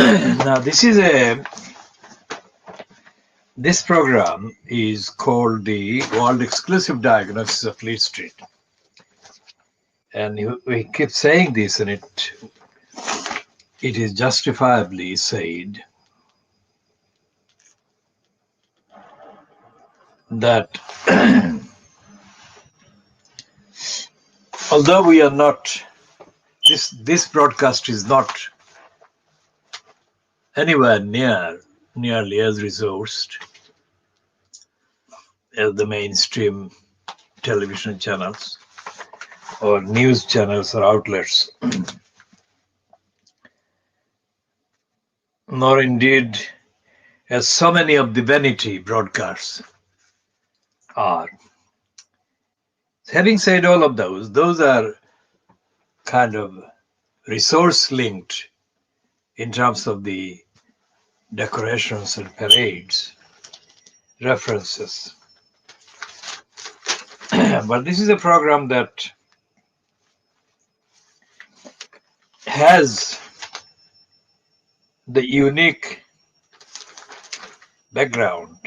Now, this program is called the World Exclusive Diagnosis of Fleet Street. And we keep saying this, and it is justifiably said that although we are not, this broadcast is not anywhere nearly as resourced as the mainstream television channels or news channels or outlets, nor indeed as so many of the vanity broadcasts are. Having said all of those are kind of resource linked in terms of the decorations and parades, references. But this is a program that has the unique background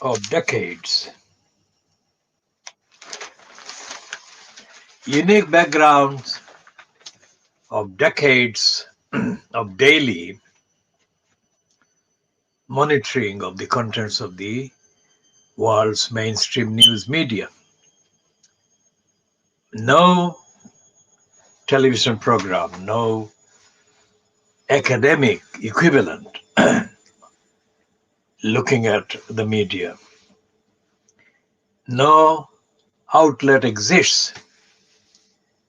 of decades. Unique backgrounds of decades of daily monitoring of the contents of the world's mainstream news media. No television program, no academic equivalent looking at the media. No outlet exists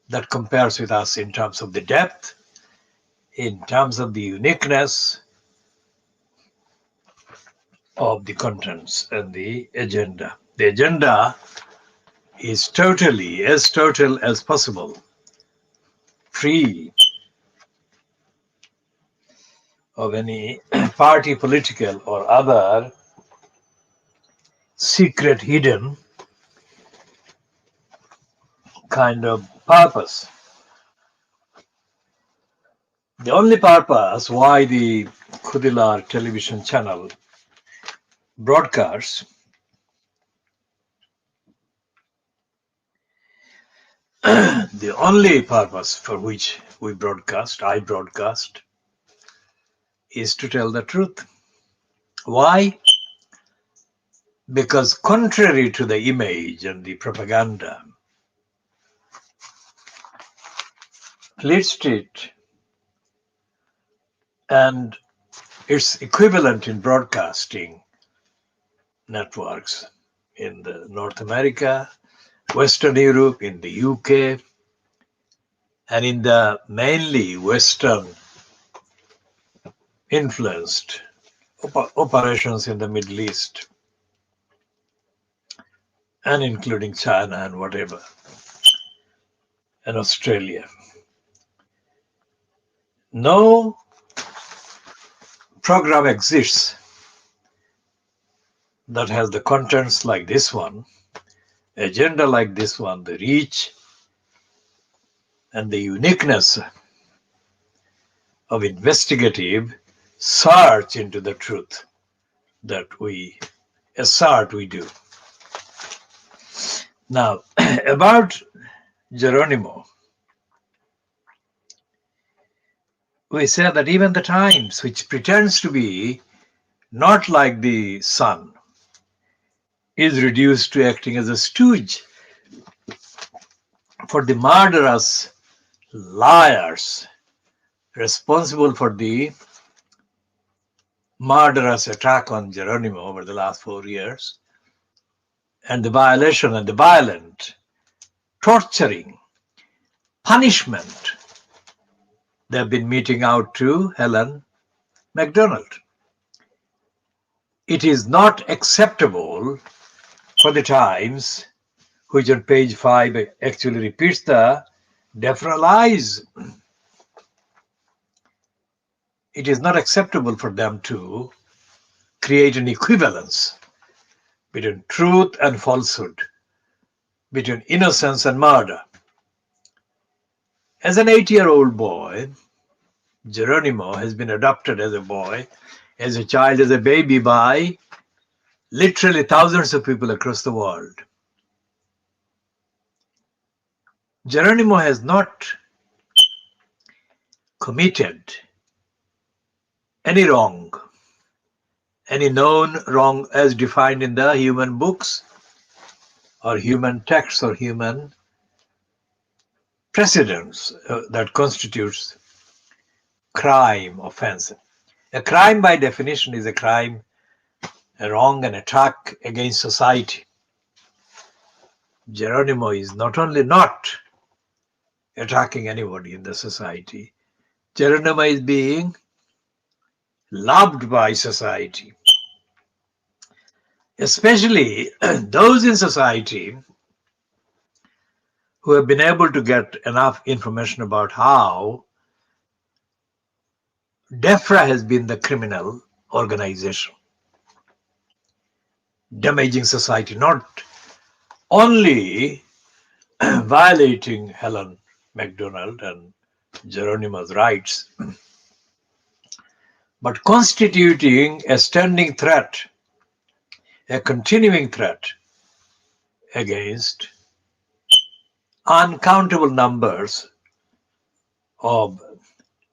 that compares with us in terms of the depth, in terms of the uniqueness of the contents and the agenda. The agenda is totally, as total as possible, free of any party, political or other secret, hidden kind of purpose. The only purpose why the Khoodeelaar television channel broadcasts the only purpose for which I broadcast, is to tell the truth. Why? Because contrary to the image and the propaganda, Fleet Street and its equivalent in broadcasting networks in the North America, Western Europe, in the UK, and in the mainly Western influenced operations in the Middle East, and including China and whatever, and Australia. No program exists that has the contents like this one, agenda like this one, the reach and the uniqueness of investigative search into the truth that we assert we do. Now, about Geronimo, we say that even the Times, which pretends to be not like the Sun, is reduced to acting as a stooge for the murderous liars responsible for the murderous attack on Geronimo over the last 4 years, and the violation and the violent, torturing, punishment they have been meting out to Helen MacDonald. It is not acceptable for the Times, which on page 5 actually repeats the deafening lies. It is not acceptable for them to create an equivalence between truth and falsehood, between innocence and murder. As an 8-year-old boy, Geronimo has been adopted as a boy, as a child, as a baby by literally thousands of people across the world. Geronimo has not committed any wrong, any known wrong as defined in the human books or human texts or human precedents that constitutes crime, offense. A crime by definition is a crime, a wrong, an attack against society. Geronimo is not only not attacking anybody in the society, Geronimo is being loved by society, especially those in society who have been able to get enough information about how DEFRA has been the criminal organization, damaging society, not only violating Helen MacDonald and Geronimo's rights, but constituting a standing threat, a continuing threat against uncountable numbers of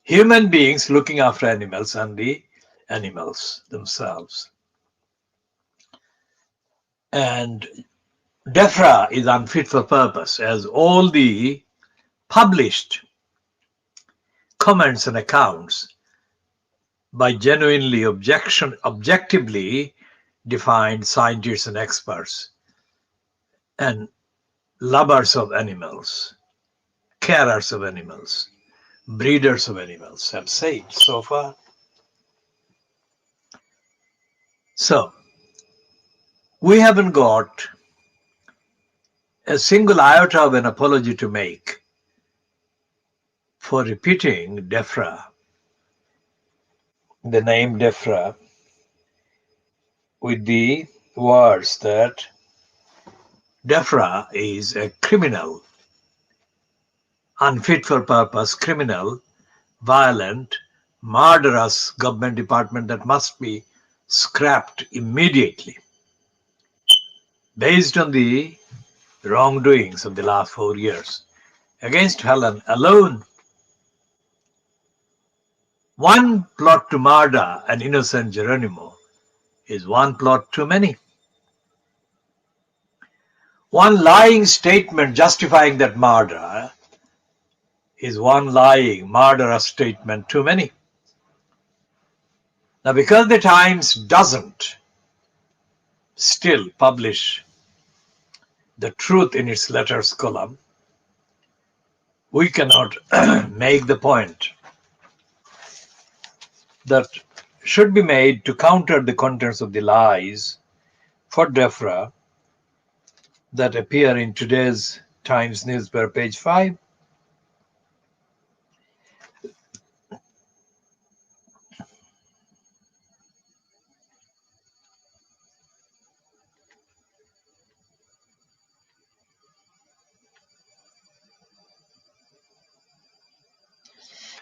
human beings looking after animals and the animals themselves. And DEFRA is unfit for purpose, as all the published comments and accounts by genuinely objectively defined scientists and experts and lovers of animals, carers of animals, breeders of animals have said so far. So, we haven't got a single iota of an apology to make for repeating DEFRA, the name DEFRA, with the words that DEFRA is a criminal, unfit for purpose, criminal, violent, murderous government department that must be scrapped immediately based on the wrongdoings of the last 4 years against Helen alone. One plot to murder an innocent Geronimo is one plot too many. One lying statement justifying that murder is one lying, murderous statement too many. Now, because the Times doesn't still publish the truth in its letters column, we cannot make the point that should be made to counter the contents of the lies for DEFRA that appear in today's Times newspaper, page 5.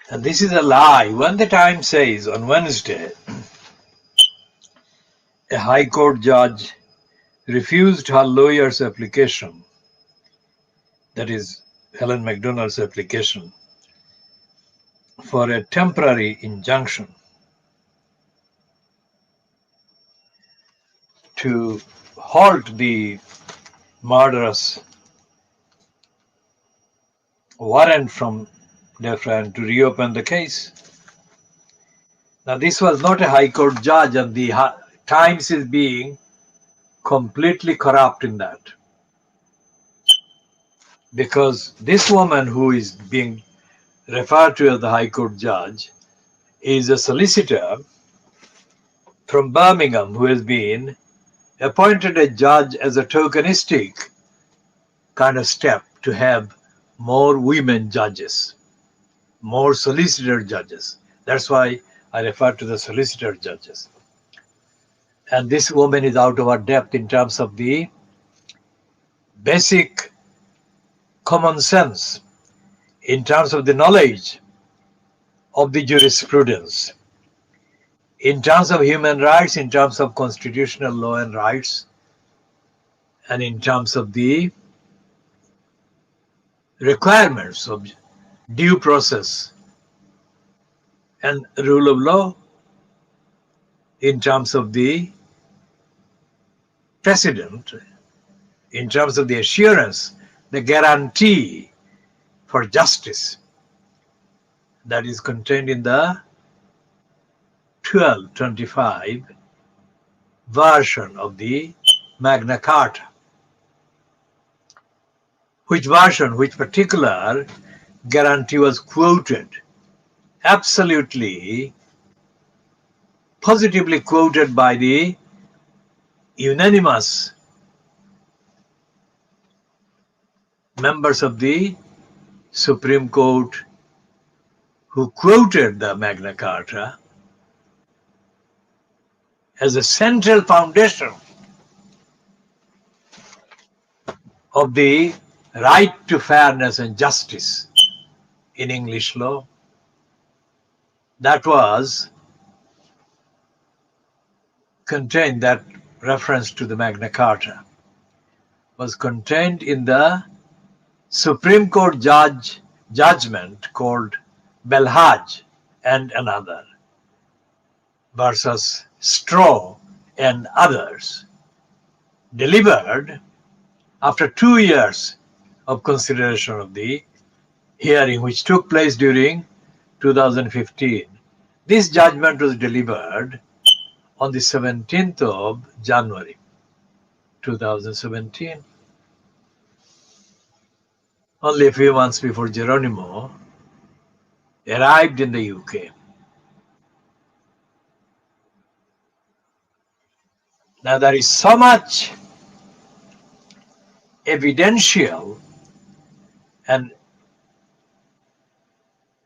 And this is a lie. When the Times says on Wednesday, a High Court judge refused her lawyer's application, that is Helen MacDonald's application, for a temporary injunction to halt the murderous warrant from DEFRA and to reopen the case. Now, this was not a High Court judge, and the Times is being completely corrupt in that. Because this woman who is being referred to as the High Court judge is a solicitor from Birmingham who has been appointed a judge as a tokenistic kind of step to have more women judges, more solicitor judges. That's why I refer to the solicitor judges. And this woman is out of her depth in terms of the basic common sense, in terms of the knowledge of the jurisprudence in terms of human rights, in terms of constitutional law and rights, and in terms of the requirements of due process and rule of law, in terms of the precedent, in terms of the assurance, the guarantee for justice that is contained in the 1225 version of the Magna Carta. Which version, which particular guarantee was quoted, absolutely, positively quoted by the unanimous members of the Supreme Court who quoted the Magna Carta as a central foundation of the right to fairness and justice in English law. That was contained, that reference to the Magna Carta was contained in the Supreme Court judgment called Belhaj and another versus Straw and others, delivered after 2 years of consideration of the hearing, which took place during 2015. This judgment was delivered on the 17th of January 2017, only a few months before Geronimo arrived in the UK. Now there is so much evidential and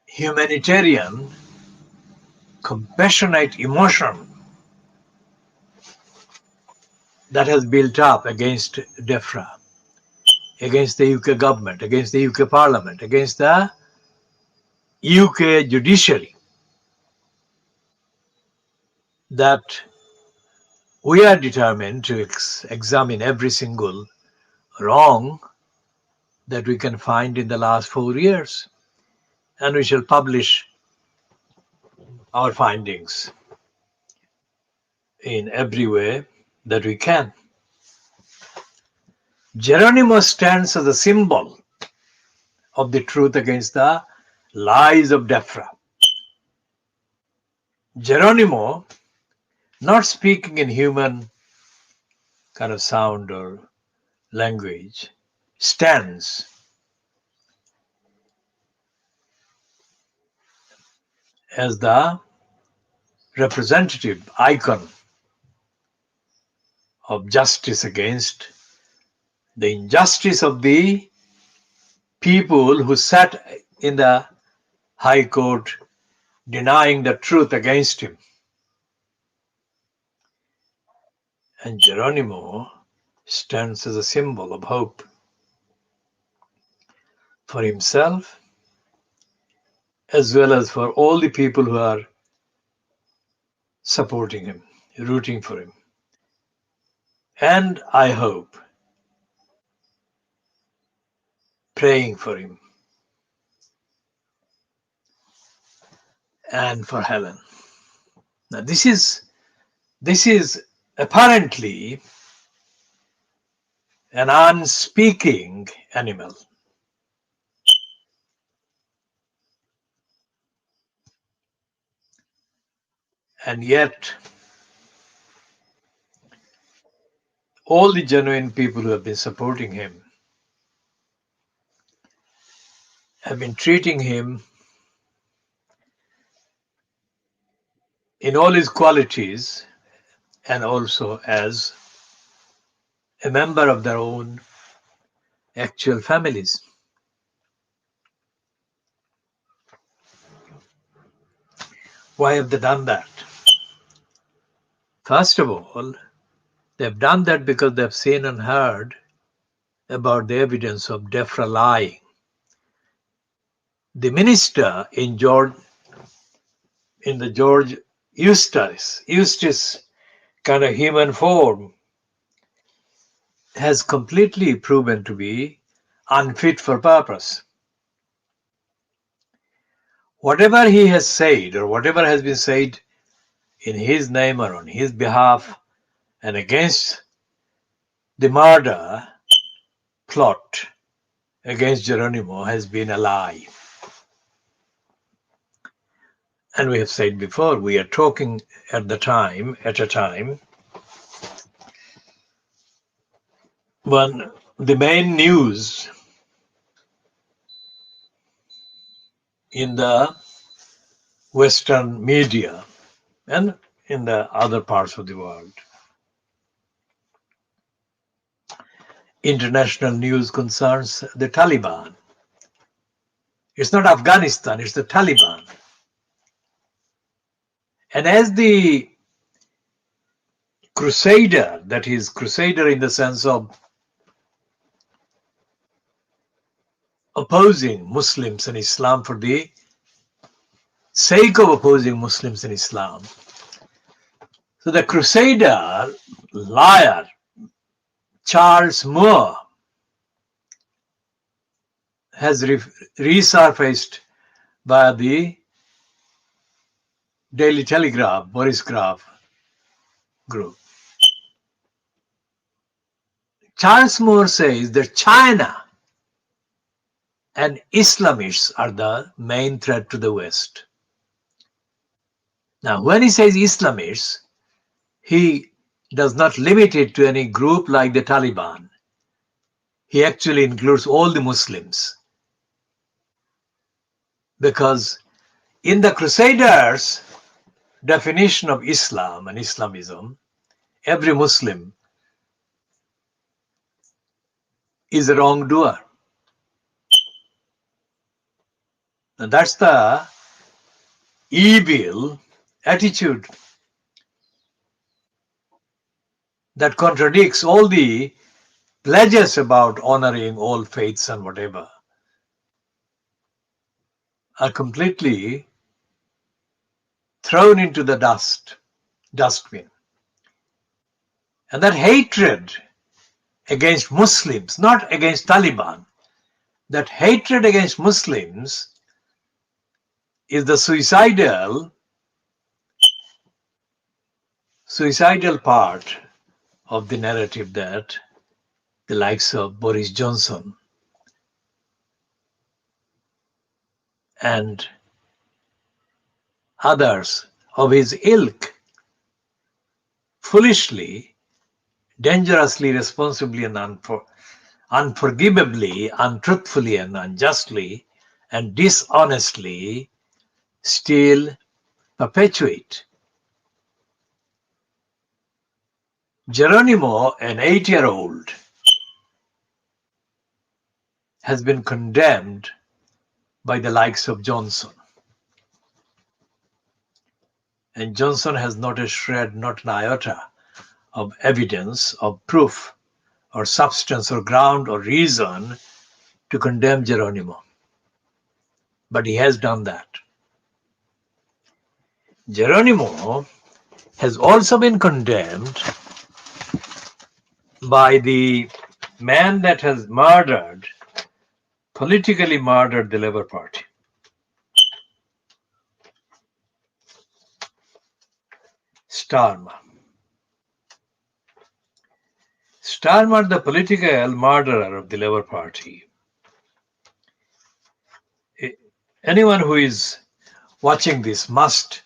humanitarian, compassionate emotion that has built up against DEFRA, against the UK government, against the UK Parliament, against the UK judiciary, that we are determined to examine every single wrong that we can find in the last 4 years, and we shall publish our findings in every way that we can. Geronimo stands as a symbol of the truth against the lies of DEFRA. Geronimo, not speaking in human kind of sound or language, stands as the representative icon of justice against the injustice of the people who sat in the High Court denying the truth against him. And Geronimo stands as a symbol of hope for himself as well as for all the people who are supporting him, rooting for him. And I hope praying for him and for Helen. Now this is apparently an unspeaking animal. And yet, all the genuine people who have been supporting him have been treating him in all his qualities and also as a member of their own actual families. Why have they done that? First of all, they've done that because they've seen and heard about the evidence of DEFRA lying. The minister in Jordan, in the George Eustace kind of human form has completely proven to be unfit for purpose. Whatever he has said or whatever has been said in his name or on his behalf and against the murder plot against Geronimo has been a lie. And we have said before, we are talking at a time when the main news in the Western media and in the other parts of the world, international news concerns the Taliban. It's not Afghanistan, it's the Taliban. And as the crusader, that is, crusader in the sense of opposing Muslims and Islam for the sake of opposing Muslims and Islam. So the crusader, liar, Charles Moore, has resurfaced by the Daily Telegraph, Boris Graf group. Charles Moore says that China and Islamists are the main threat to the West. Now, when he says Islamists, he does not limit it to any group like the Taliban. He actually includes all the Muslims. Because in the Crusaders' definition of Islam and Islamism, every Muslim is a wrongdoer. And that's the evil attitude that contradicts all the pledges about honoring all faiths and whatever, are completely thrown into the dustbin. And that hatred against Muslims, not against Taliban, that hatred against Muslims is the suicidal part of the narrative that the likes of Boris Johnson and others of his ilk foolishly, dangerously, responsibly, and unforgivably, untruthfully, and unjustly, and dishonestly still perpetuate. Geronimo, an 8-year-old, has been condemned by the likes of Johnson. And Johnson has not a shred, not an iota of evidence, of proof, or substance, or ground, or reason to condemn Geronimo. But he has done that. Geronimo has also been condemned by the man that has politically murdered the Labour Party. Starmer, the political murderer of the Labour Party. Anyone who is watching this must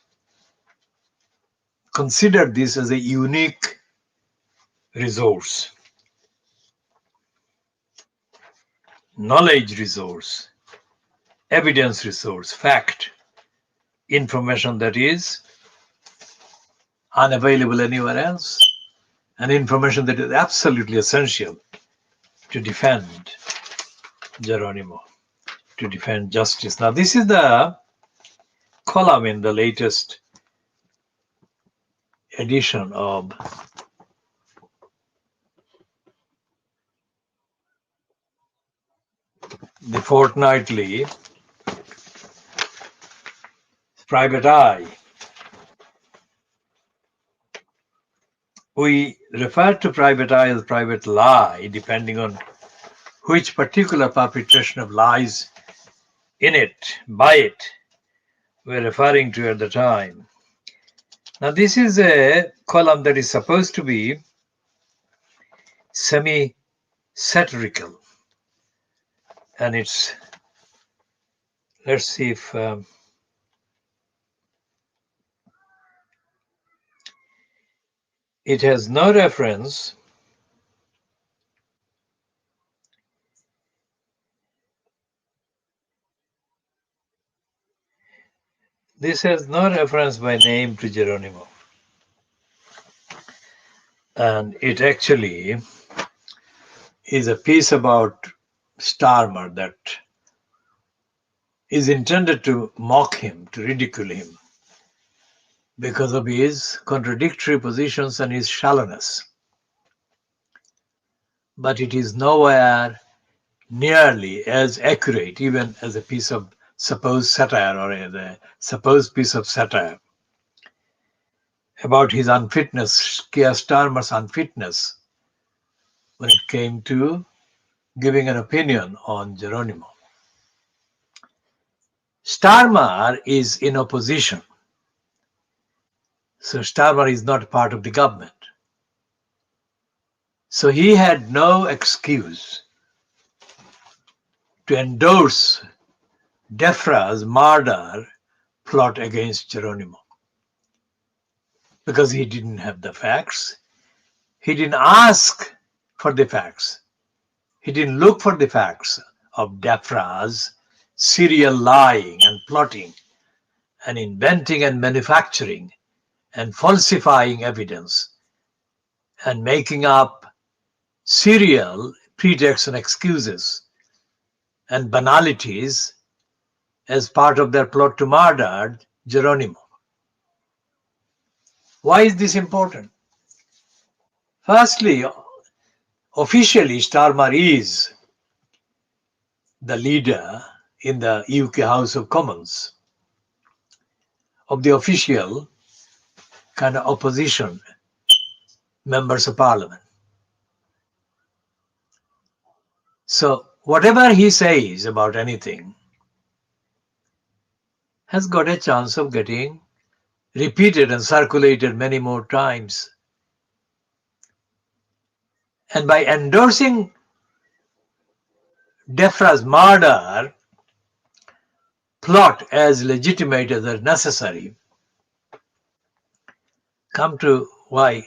consider this as a unique resource, knowledge resource, evidence resource, fact, information that is unavailable anywhere else, and information that is absolutely essential to defend Geronimo, to defend justice. Now, this is the column in the latest edition of the fortnightly Private Eye. We refer to private eye as private lie, depending on which particular perpetration of lies in it, by it, we're referring to at the time. Now, this is a column that is supposed to be semi-satirical, and it's, let's see if it has no reference this has no reference by name to Geronimo, and it actually is a piece about Starmer that is intended to mock him, to ridicule him, because of his contradictory positions and his shallowness. But it is nowhere nearly as accurate, even as a piece of supposed satire or as a supposed piece of satire about his unfitness, Keir Starmer's unfitness, when it came to giving an opinion on Geronimo. Starmer is in opposition. So Starmer is not part of the government. So he had no excuse to endorse Defra's murder plot against Geronimo, because he didn't have the facts. He didn't ask for the facts. He didn't look for the facts of Defra's serial lying and plotting and inventing and manufacturing and falsifying evidence and making up serial pretexts and excuses and banalities as part of their plot to murder Geronimo. Why is this important? Firstly, officially, Starmer is the leader in the UK House of Commons of the official kind of opposition members of parliament. So whatever he says about anything has got a chance of getting repeated and circulated many more times. And by endorsing Defra's murder plot as legitimate as necessary, come to why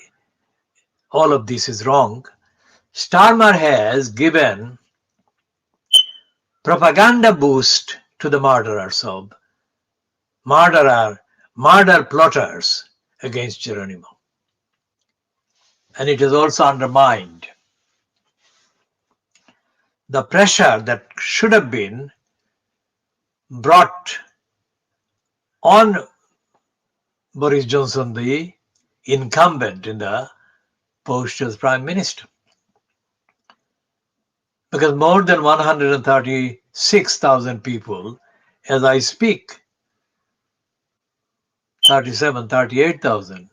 all of this is wrong. Starmer has given propaganda boost to the murderers of murder plotters against Geronimo. And it has also undermined the pressure that should have been brought on Boris Johnson, the incumbent in the post as Prime Minister. Because more than 136,000 people, as I speak, 38,000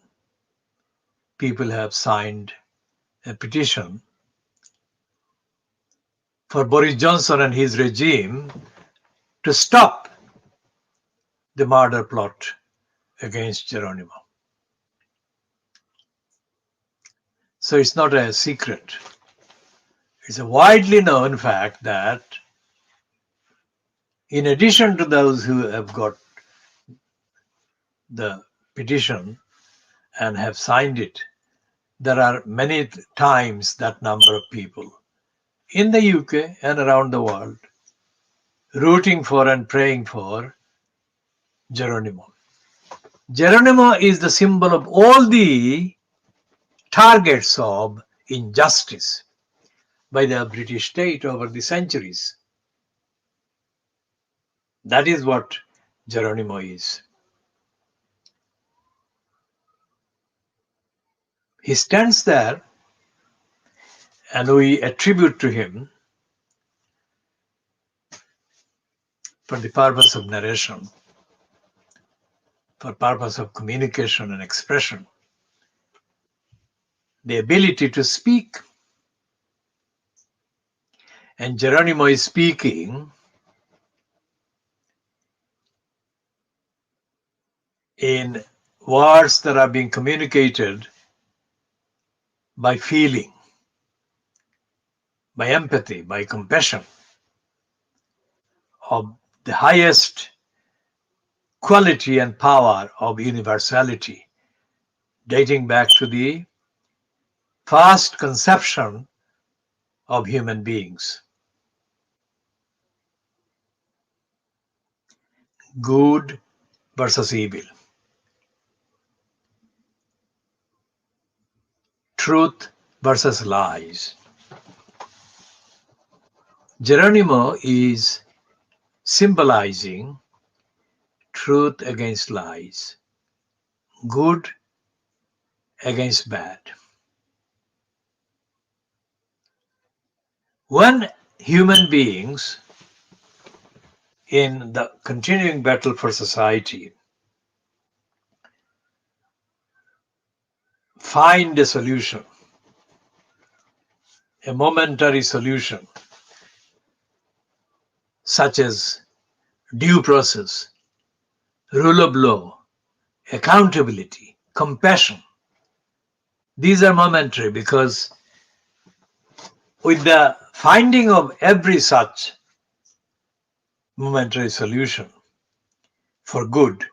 people have signed a petition for Boris Johnson and his regime to stop the murder plot against Geronimo. So it's not a secret. It's a widely known fact that in addition to those who have got the petition and have signed it, there are many times that number of people in the UK and around the world rooting for and praying for Geronimo. Geronimo is the symbol of all the targets of injustice by the British state over the centuries. That is what Geronimo is. He stands there, and we attribute to him, for the purpose of narration, for purpose of communication and expression, the ability to speak. And Geronimo is speaking in words that are being communicated by feeling, by empathy, by compassion, of the highest quality and power of universality, dating back to the first conception of human beings. Good versus evil. Truth versus lies. Geronimo is symbolizing truth against lies, good against bad. When human beings in the continuing battle for society find a solution, a momentary solution, such as due process, rule of law, accountability, compassion. These are momentary because with the finding of every such momentary solution for good,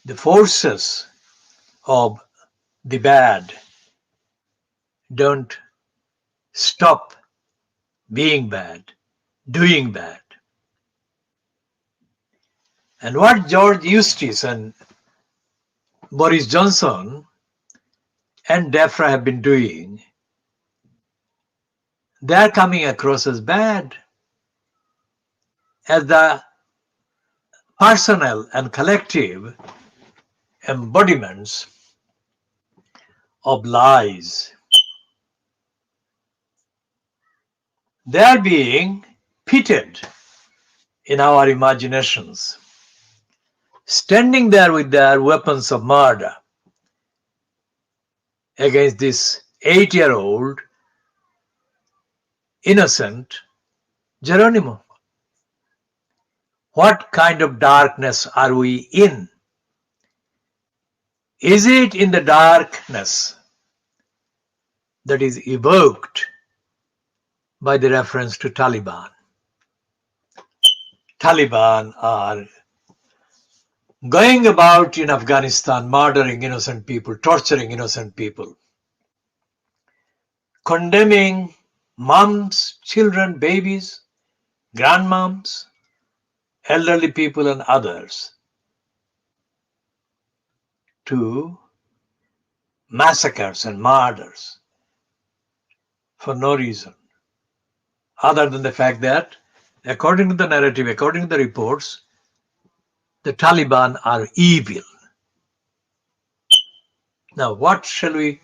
the forces of the bad don't stop being bad, doing bad. And what George Eustace and Boris Johnson and DEFRA have been doing, they're coming across as bad, as the personal and collective embodiments of lies. They're being pitted in our imaginations, standing there with their weapons of murder against this 8-year-old innocent Geronimo. What kind of darkness are we in? Is it in the darkness that is evoked by the reference to Taliban? Taliban are going about in Afghanistan murdering innocent people, torturing innocent people, condemning moms, children, babies, grandmoms, elderly people and others to massacres and murders for no reason other than the fact that, according to the narrative, according to the reports, the Taliban are evil. Now, what shall we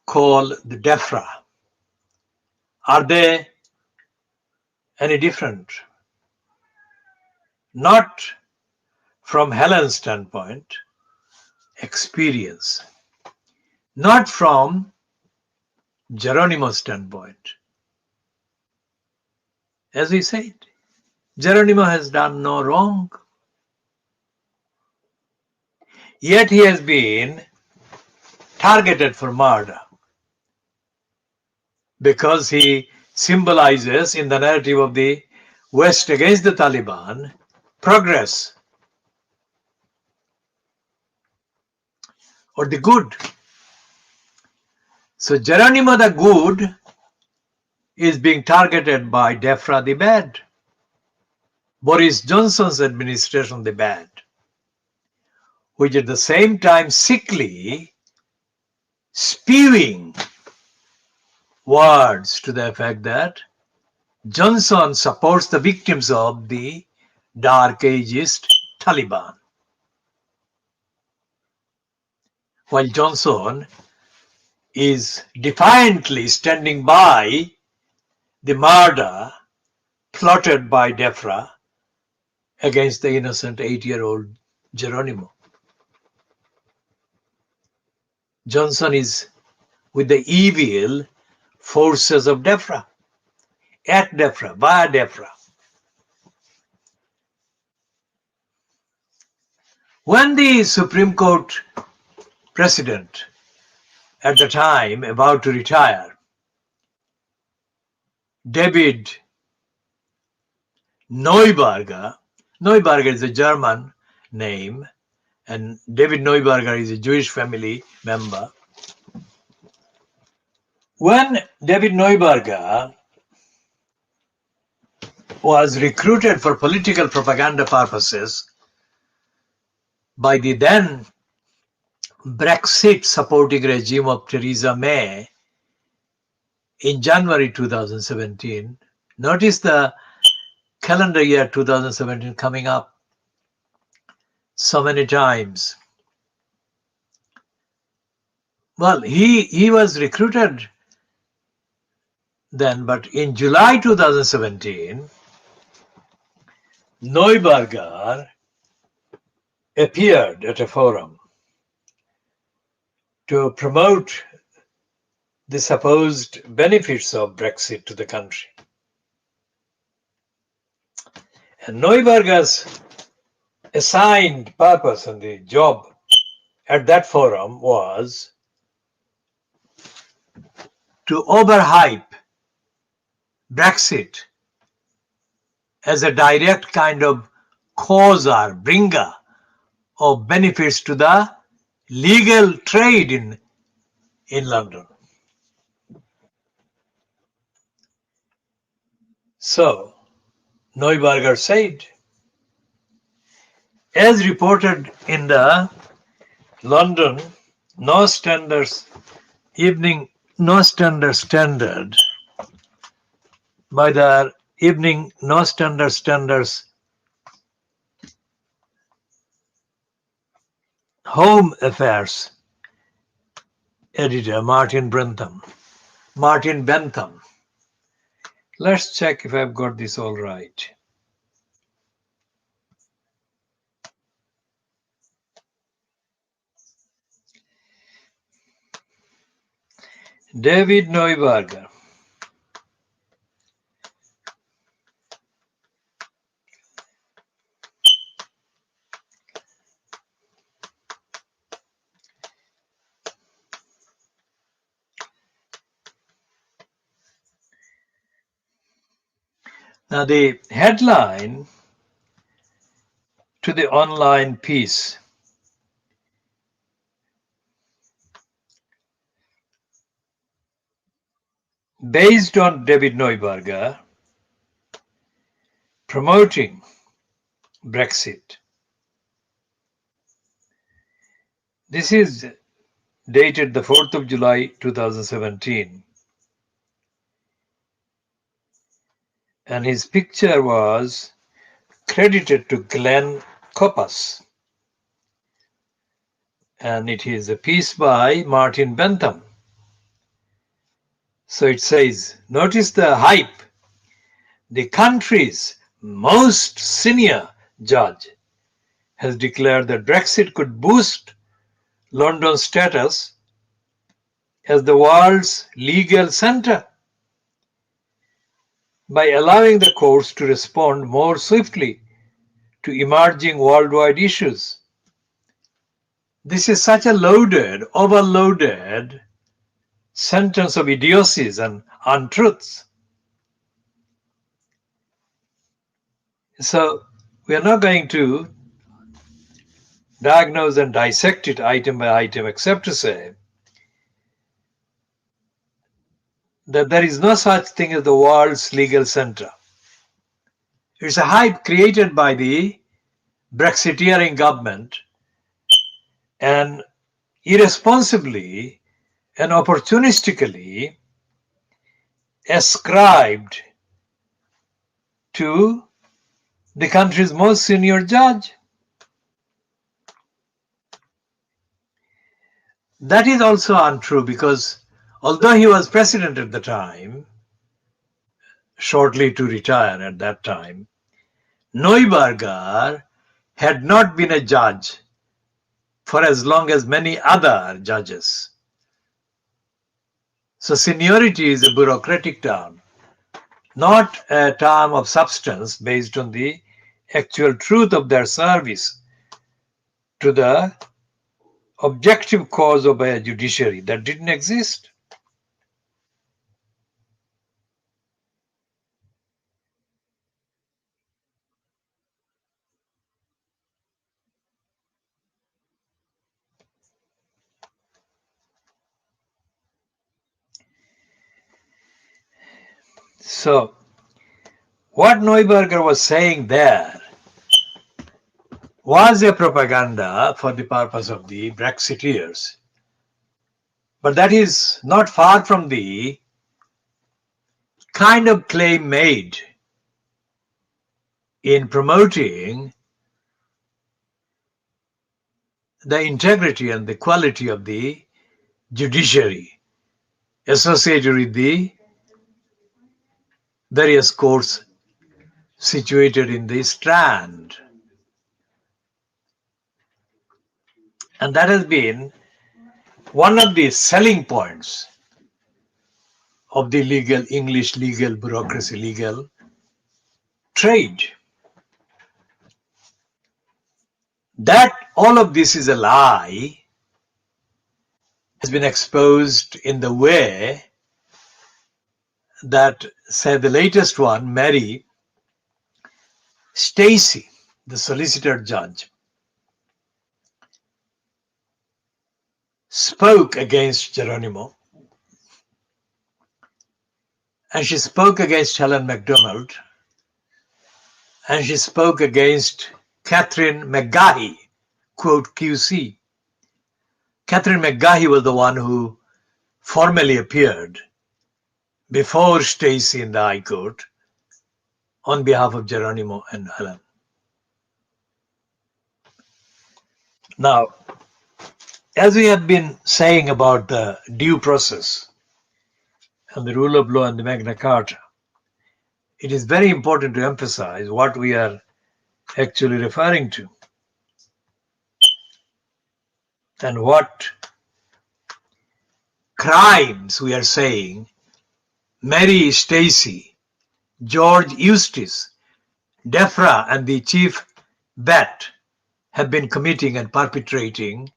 call the DEFRA? Are they any different? Not from Helen's standpoint, experience. Not from Geronimo's standpoint. As we said, Geronimo has done no wrong. Yet he has been targeted for murder because he symbolizes in the narrative of the West against the Taliban progress or the good. So Geronimo the good is being targeted by DEFRA the bad, Boris Johnson's administration the bad, which at the same time sickly spewing words to the effect that Johnson supports the victims of the Dark Ageist Taliban, while Johnson is defiantly standing by the murder plotted by DEFRA against the innocent 8-year-old Geronimo. Johnson is with the evil forces of DEFRA, at DEFRA, via DEFRA. When the Supreme Court president at the time about to retire, David Neuberger is a German name, and David Neuberger is a Jewish family member. When David Neuberger was recruited for political propaganda purposes by the then Brexit supporting regime of Theresa May in January 2017, notice the calendar year 2017 coming up so many times. Well, he was recruited then, but in July 2017, Neuberger appeared at a forum to promote the supposed benefits of Brexit to the country. And Neuberger's assigned purpose and the job at that forum was to overhype Brexit as a direct kind of cause or bringer of benefits to the legal trade in London. So, Neuberger said, as reported in the London Evening Standard by the Evening Standard's Home Affairs editor, Martin Bentham. Let's check if I've got this all right. David Neuberger. Now the headline to the online piece based on David Neuberger promoting Brexit. This is dated the 4th of July 2017. And his picture was credited to Glenn Coppas. And it is a piece by Martin Bentham. So it says, notice the hype. The country's most senior judge has declared that Brexit could boost London's status as the world's legal center by allowing the courts to respond more swiftly to emerging worldwide issues. This is such a overloaded sentence of idiocies and untruths. So we are not going to diagnose and dissect it item by item, except to say that there is no such thing as the world's legal center. It's a hype created by the Brexiteering government and irresponsibly and opportunistically ascribed to the country's most senior judge. That is also untrue because although he was president at the time, shortly to retire at that time, Neuberger had not been a judge for as long as many other judges. So seniority is a bureaucratic term, not a term of substance based on the actual truth of their service to the objective cause of a judiciary that didn't exist. So what Neuberger was saying there was a propaganda for the purpose of the Brexiteers. But that is not far from the kind of claim made in promoting the integrity and the quality of the judiciary associated with the various courts situated in the Strand. And that has been one of the selling points of the legal English legal bureaucracy, legal trade. That all of this is a lie has been exposed in the way that, say, the latest one, Mary Stacey, the solicitor judge, spoke against Geronimo, and she spoke against Helen MacDonald, and she spoke against Catherine McGahey, quote QC. Catherine McGahey was the one who formally appeared before Stacey in the High Court on behalf of Geronimo and Helen. Now, as we have been saying about the due process and the rule of law and the Magna Carta, it is very important to emphasize what we are actually referring to and what crimes we are saying Mary Stacey, George Eustace, Defra, and the Chief Bet have been committing and perpetrating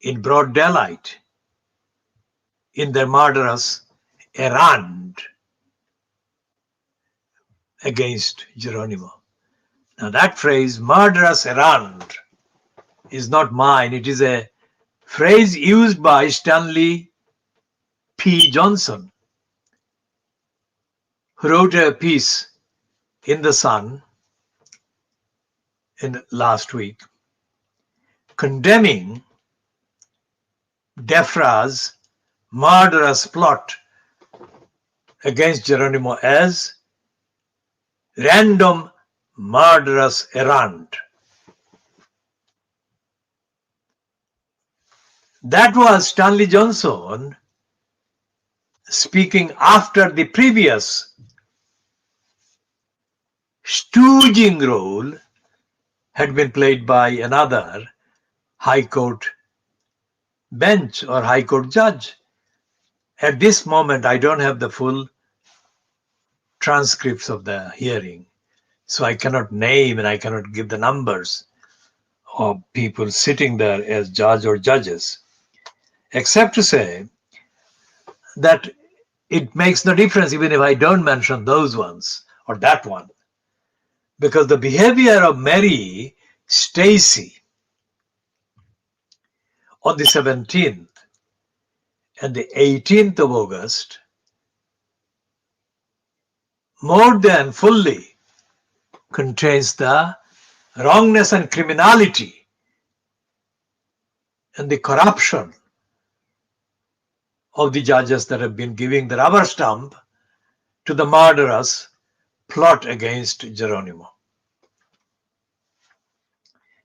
in broad daylight in their murderous errand against Geronimo. Now that phrase, murderous errand, is not mine. It is a phrase used by Stanley P. Johnson, who wrote a piece in The Sun in last week condemning Defra's murderous plot against Geronimo as random murderous errand. That was Stanley Johnson speaking after the previous stooging role had been played by another High Court bench or High Court judge. At this moment, I don't have the full transcripts of the hearing, so I cannot name and I cannot give the numbers of people sitting there as judge or judges, except to say that it makes no difference even if I don't mention those ones or that one, because the behavior of Mary Stacey on the 17th and the 18th of August more than fully contains the wrongness and criminality and the corruption of the judges that have been giving the rubber stamp to the murderous plot against Geronimo.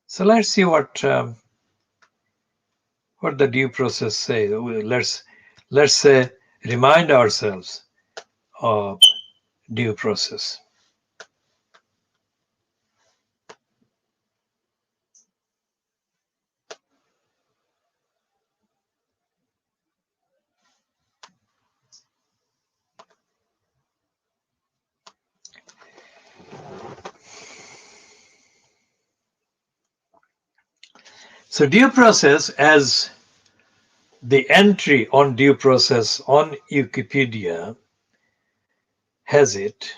So let's see what the due process says. Let's say remind ourselves of due process. So due process, as the entry on due process on Wikipedia has it,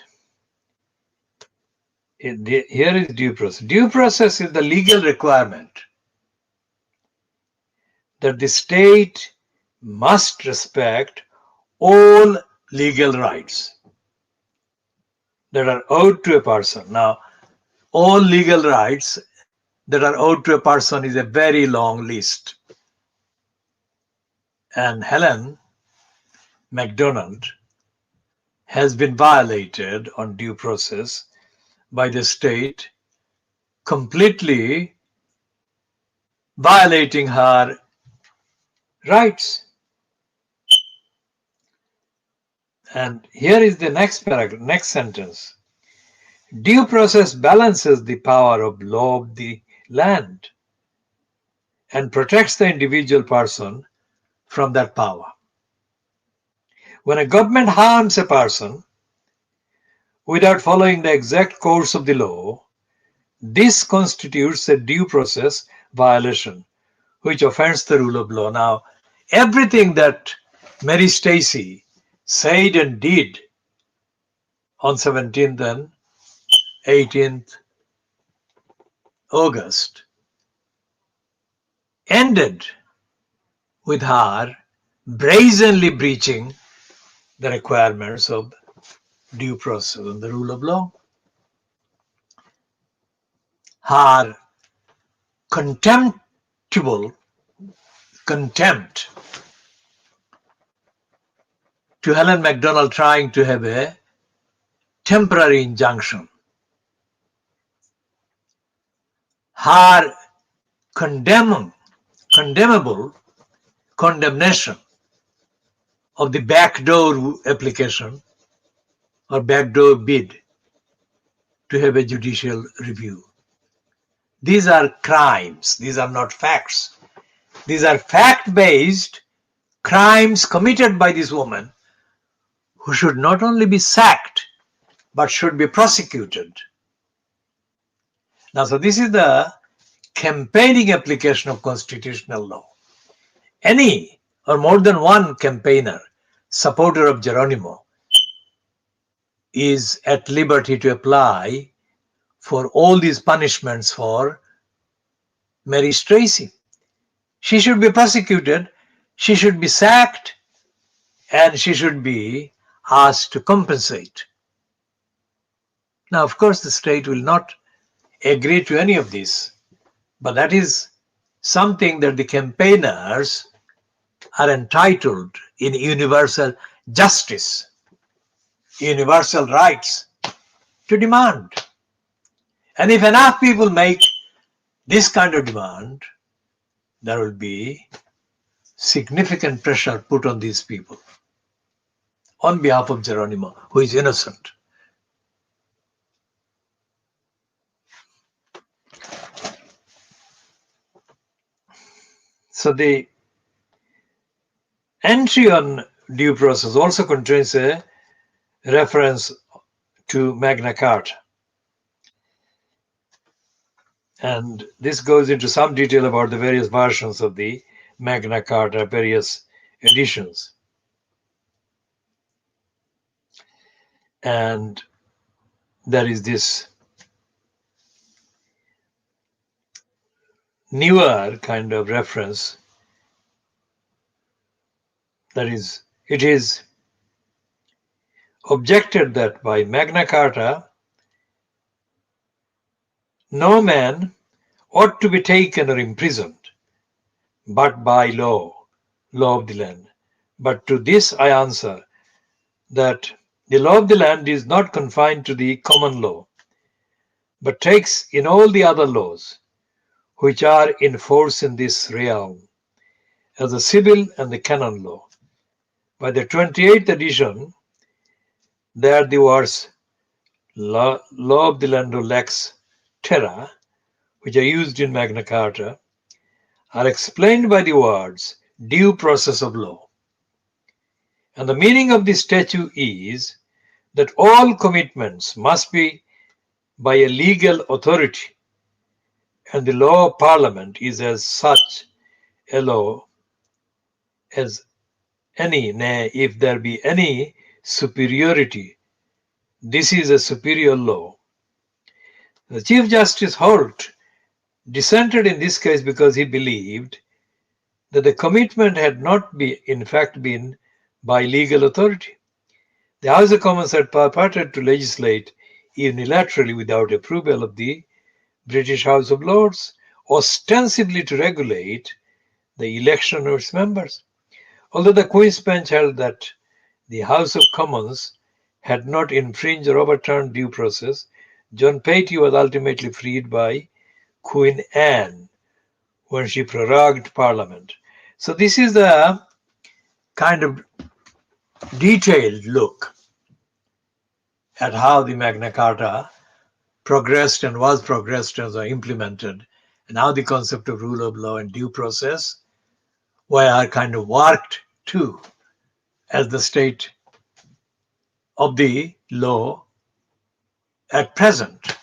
here is due process. Due process is the legal requirement that the state must respect all legal rights that are owed to a person. Now, all legal rights that are owed to a person is a very long list. And Helen MacDonald has been violated on due process by the state, completely violating her rights. And here is the next paragraph, next sentence. Due process balances the power of law of the land and protects the individual person from that power. When a government harms a person without following the exact course of the law, this constitutes a due process violation, which offends the rule of law. Now, everything that Mary Stacey said and did on 17th and 18th August ended with her brazenly breaching the requirements of due process and the rule of law. Her contemptible contempt to Helen MacDonald trying to have a temporary injunction. Her condemnable condemnation of the backdoor application or backdoor bid to have a judicial review. These are crimes. These are not facts. These are fact-based crimes committed by this woman, who should not only be sacked, but should be prosecuted. Now, so this is the campaigning application of constitutional law. Any or more than one campaigner, supporter of Geronimo, is at liberty to apply for all these punishments for Mary Stacey. She should be prosecuted, she should be sacked, and she should be asked to compensate. Now, of course, the state will not agree to any of this, but that is something that the campaigners are entitled in universal justice, universal rights to demand. And if enough people make this kind of demand, there will be significant pressure put on these people on behalf of Geronimo, who is innocent. So the entry on due process also contains a reference to Magna Carta. And this goes into some detail about the various versions of the Magna Carta, various editions. And there is this newer kind of reference, that is, it is objected that by Magna Carta, no man ought to be taken or imprisoned, but by law of the land. But to this I answer that the law of the land is not confined to the common law, but takes in all the other laws which are in force in this realm, as the civil and the canon law. By the 28th edition, there the words law of the land or lex terra, which are used in Magna Carta, are explained by the words due process of law. And the meaning of this statute is that all commitments must be by a legal authority And the law of Parliament is as such a law as any, nay, if there be any superiority, this is a superior law. The Chief Justice Holt dissented in this case because he believed that the commitment had not in fact been by legal authority. The House of Commons had purported to legislate unilaterally without approval of the British House of Lords, ostensibly to regulate the election of its members. Although the Queen's Bench held that the House of Commons had not infringed or overturned due process, John Patey was ultimately freed by Queen Anne when she prorogued Parliament. So this is a kind of detailed look at how the Magna Carta progressed and was progressed and was implemented, and how the concept of rule of law and due process were kind of worked to as the state of the law at present.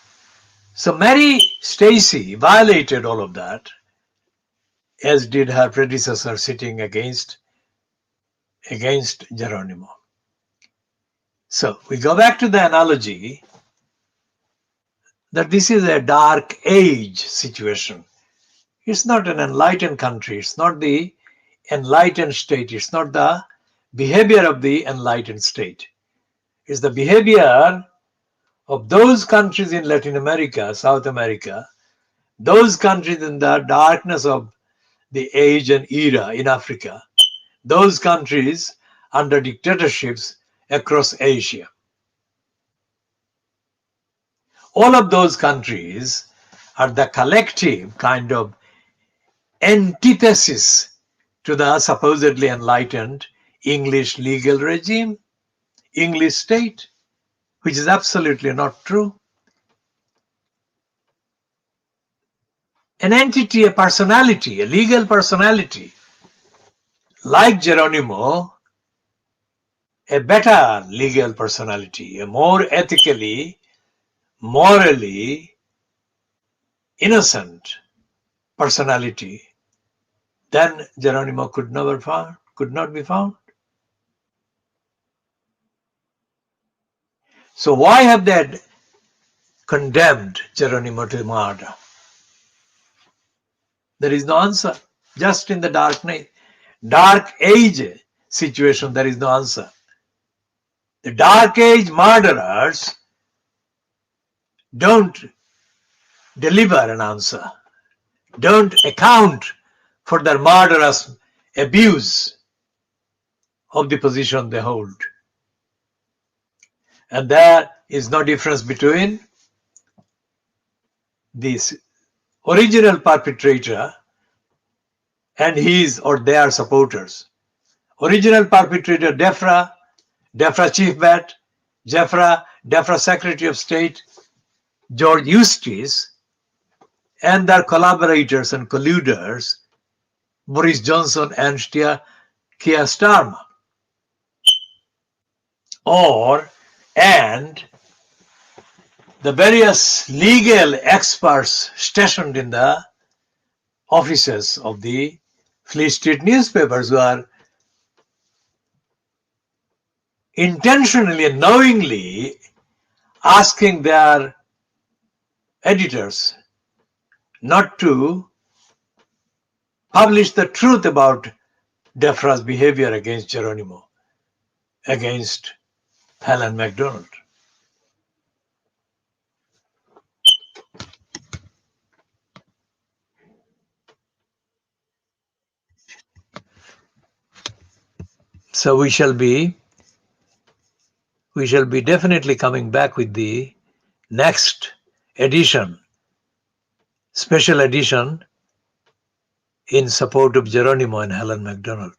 So Mary Stacey violated all of that, as did her predecessor sitting against Geronimo. So we go back to the analogy that this is a dark age situation. It's not an enlightened country. It's not the enlightened state. It's not the behavior of the enlightened state. It's the behavior of those countries in Latin America, South America, those countries in the darkness of the age and era in Africa, those countries under dictatorships across Asia. All of those countries are the collective kind of antithesis to the supposedly enlightened English legal regime, English state, which is absolutely not true. An entity, a personality, a legal personality, like Geronimo, a better legal personality, a more ethically, morally innocent personality than Geronimo could not be found. So why have they condemned Geronimo to murder? There is no answer. Just in the dark age situation, there is no answer. The dark age murderers don't deliver an answer, don't account for their murderous abuse of the position they hold. And there is no difference between this original perpetrator and his or their supporters. Original perpetrator DEFRA Chief Bat, DEFRA Secretary of State George Eustace, and their collaborators and colluders Boris Johnson and Keir Starmer. And the various legal experts stationed in the offices of the Fleet Street newspapers who are intentionally and knowingly asking their editors not to publish the truth about DEFRA's behavior against Geronimo, against Helen MacDonald. So we shall be definitely coming back with the next edition, special edition in support of Geronimo and Helen MacDonald.